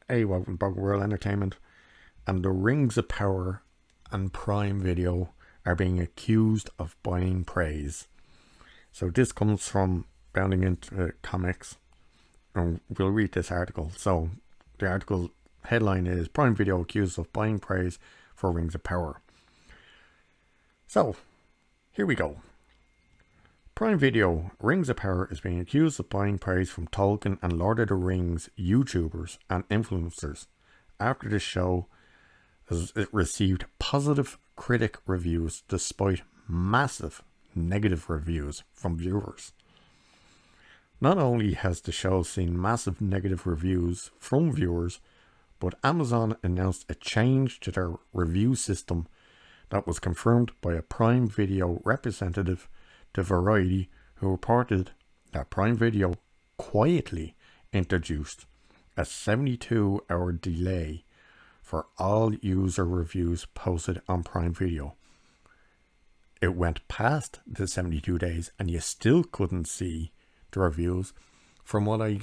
welcome back, World Entertainment. And the Rings of Power and Prime Video are being accused of buying praise. So this comes from Bounding into Comics, and we'll read this article. So the article headline is Prime Video accused of buying praise for Rings of Power. So here we go. Prime Video Rings of Power is being accused of buying praise from Tolkien and Lord of the Rings YouTubers and influencers after the show has received positive critic reviews despite massive negative reviews from viewers. Not only has the show seen massive negative reviews from viewers, but Amazon announced a change to their review system that was confirmed by a Prime Video representative to Variety, who reported that Prime Video quietly introduced a 72-hour delay for all user reviews posted on Prime Video. It went past the 72 days and you still couldn't see the reviews. From what I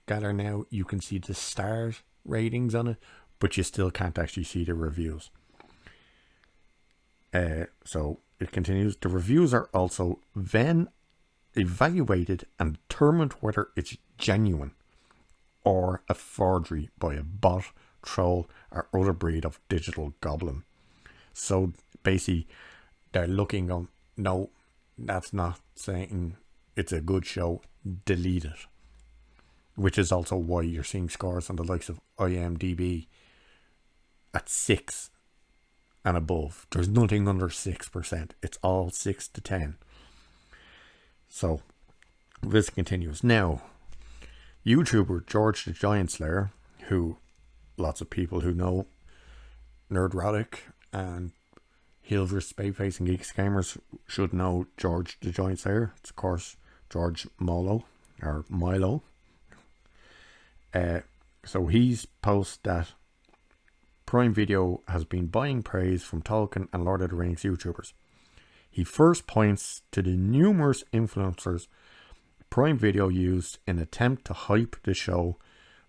gather now, you can see the stars ratings on it, but you still can't actually see the reviews. So it continues. The reviews are also then evaluated and determined whether it's genuine or a forgery by a bot, troll, or other breed of digital goblin. So basically, they're looking on, no, that's not saying it's a good show, delete it. Which is also why you're seeing scores on the likes of IMDb at 6 and above. There's nothing under 6%. It's all 6 to 10. So this continues. Now, YouTuber George the Giant Slayer, who lots of people who know Nerdrotic and Heel vs. Spaceface and Geeks Gamers should know George the Giant Slayer. It's of course George Milo or Milo. So he's posted that Prime Video has been buying praise from Tolkien and Lord of the Rings YouTubers. He first points to the numerous influencers Prime Video used in an attempt to hype the show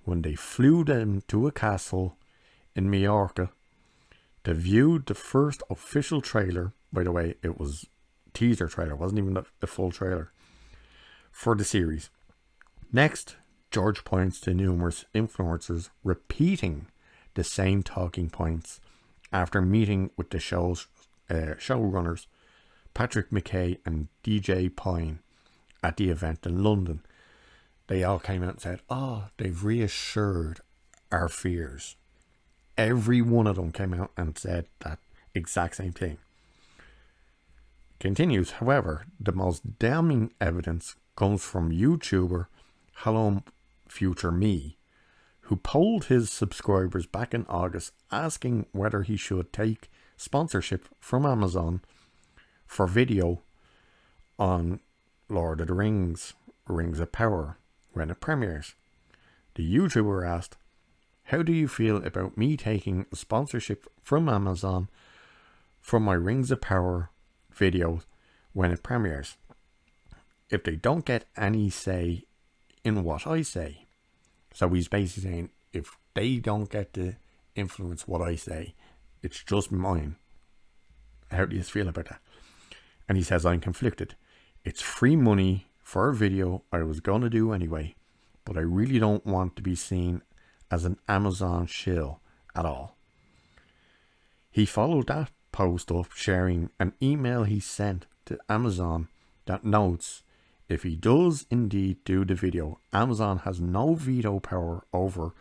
when they flew them to a castle in Majorca to view the first official trailer. By the way, it was a teaser trailer, it wasn't even the full trailer for the series. Next, George points to numerous influencers repeating the same talking points after meeting with the show's showrunners Patrick McKay and DJ Pine at the event in London. They all came out and said, they've reassured our fears. Every one of them came out and said that exact same thing. Continues, however, the most damning evidence comes from YouTuber Hello Future Me, who polled his subscribers back in August asking whether he should take sponsorship from Amazon for video on Lord of the Rings, Rings of Power, when it premieres. The YouTuber asked, "How do you feel about me taking a sponsorship from Amazon for my Rings of Power video when it premieres? If they don't get any say in what I say." So he's basically saying, if they don't get to influence what I say, it's just mine. How do you feel about that? And he says, "I'm conflicted. It's free money for a video I was going to do anyway, but I really don't want to be seen as an Amazon shill at all." He followed that post up sharing an email he sent to Amazon that notes, if he does indeed do the video, Amazon has no veto power over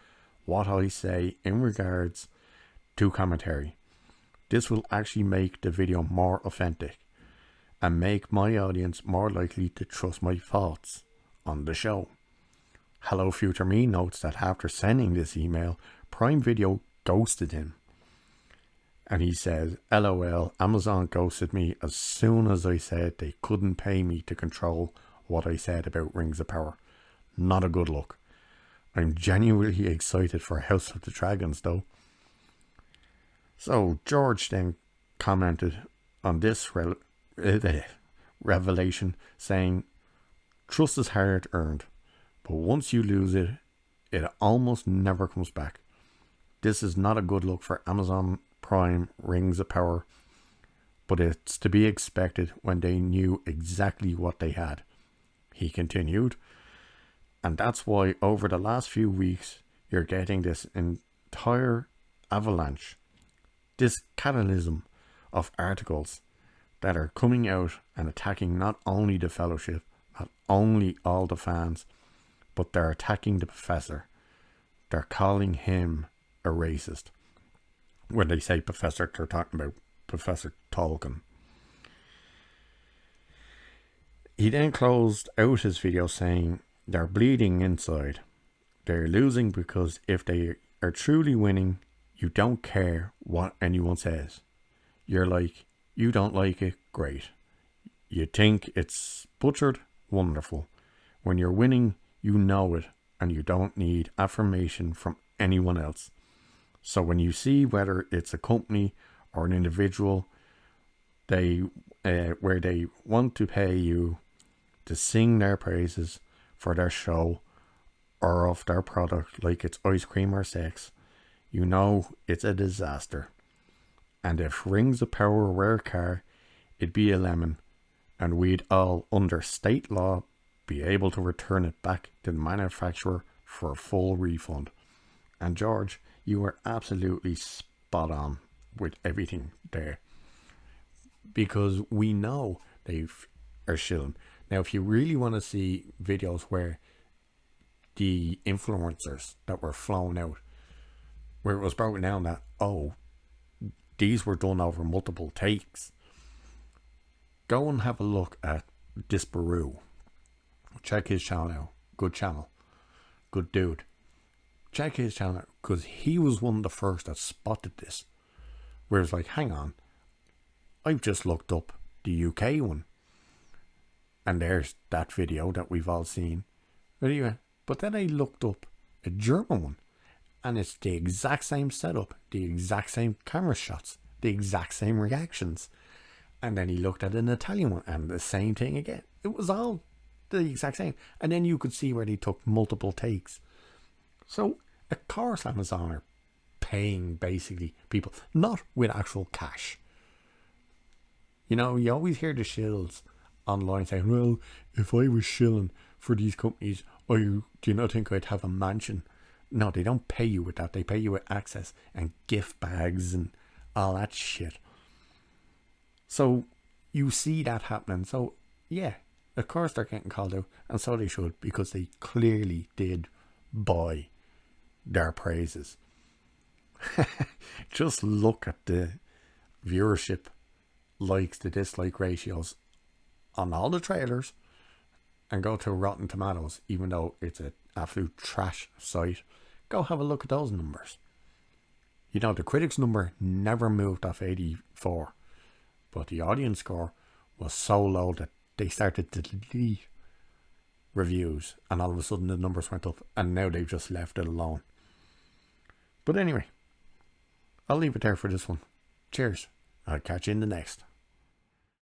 what I say in regards to commentary. This will actually make the video more authentic and make my audience more likely to trust my thoughts on the show. Hello Future Me notes that after sending this email, Prime Video ghosted him. And he says, "LOL, Amazon ghosted me as soon as I said they couldn't pay me to control what I said about Rings of Power. Not a good look. I'm genuinely excited for House of the Dragons though." So George then commented on this revelation saying, "Trust is hard earned, but once you lose it, it almost never comes back. This is not a good look for Amazon Prime Rings of Power, but it's to be expected when they knew exactly what they had. He continued, and that's why over the last few weeks you're getting this entire avalanche, this catalysm of articles that are coming out and attacking not only the Fellowship, not only all the fans, but they're attacking the Professor. They're calling him a racist. When they say Professor, they're talking about Professor Tolkien. He then closed out his video saying, they're bleeding inside. They're losing because if they are truly winning, you don't care what anyone says. You're like, you don't like it, great. You think it's butchered, wonderful. When you're winning, you know it, and you don't need affirmation from anyone else. So when you see whether it's a company or an individual, where they want to pay you to sing their praises for their show or of their product, like it's ice cream or sex, you know it's a disaster. And if Rings of Power were a car, it'd be a lemon, and we'd all, under state law, be able to return it back to the manufacturer for a full refund. And George, you were absolutely spot on with everything there, because we know they are shilling. Now, if you really want to see videos where the influencers that were flown out, where it was broken down that, oh, these were done over multiple takes, go and have a look at Disparu. Check his channel out. Good channel. Good dude. Check his channel out, because he was one of the first that spotted this. Where it's like, hang on, I've just looked up the UK one, and there's that video that we've all seen. But then I looked up a German one, and it's the exact same setup, the exact same camera shots, the exact same reactions. And then he looked at an Italian one, and the same thing again. It was all the exact same. And then you could see where they took multiple takes. So, of course, Amazon are paying basically people, not with actual cash. You know, you always hear the shills online saying, well, if I was shilling for these companies, do you not think I'd have a mansion? No, they don't pay you with that. They pay you with access and gift bags and all that shit. So you see that happening. So yeah, of course they're getting called out, and so they should, because they clearly did buy their praises. Just look at the viewership, likes to dislike ratios on all the trailers, and go to Rotten Tomatoes, even though it's an absolute trash site. Go have a look at those numbers. You know, the critics number never moved off 84, but the audience score was so low that they started to delete reviews, and all of a sudden the numbers went up, and now they've just left it alone. But anyway, I'll leave it there for this one. Cheers. I'll catch you in the next.